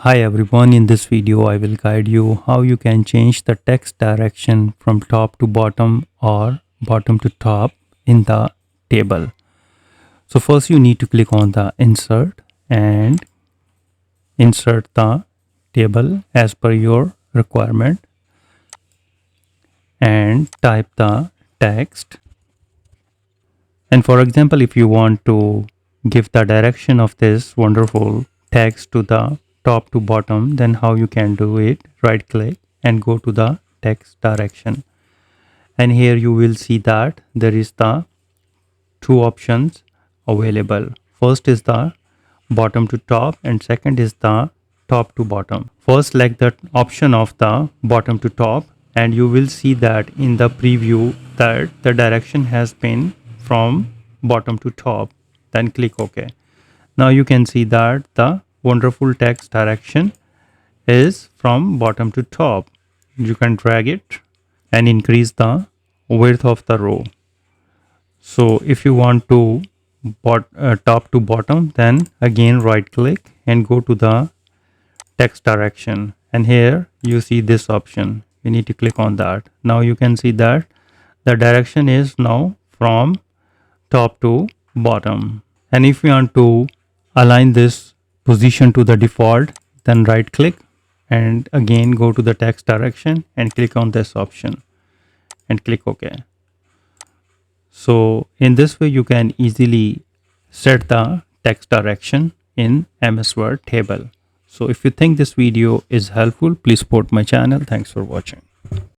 Hi everyone, in this video I will guide you how you can change the text direction from top to bottom or bottom to top in the table. So first you need to click on the insert and insert the table as per your requirement and type the text. And for example, if you want to give the direction of this wonderful text to the top to bottom, then how you can do it? Right click and go to the text direction. And here you will see that there is the two options available. First is the bottom to top and second is the top to bottom. First select the option of the bottom to top and you will see that in the preview that the direction has been from bottom to top. Then click OK. Now you can see that the wonderful text direction is from bottom to top. You can drag it and increase the width of the row. So if you want to top to bottom, then again right click and go to the text direction, and here you see this option. You need to click on that. Now you can see that the direction is now from top to bottom. And if you want to align this position to the default, then right click and again go to the text direction and click on this option and click OK. So in this way you can easily set the text direction in MS Word table. So if you think this video is helpful, please support my channel. Thanks for watching.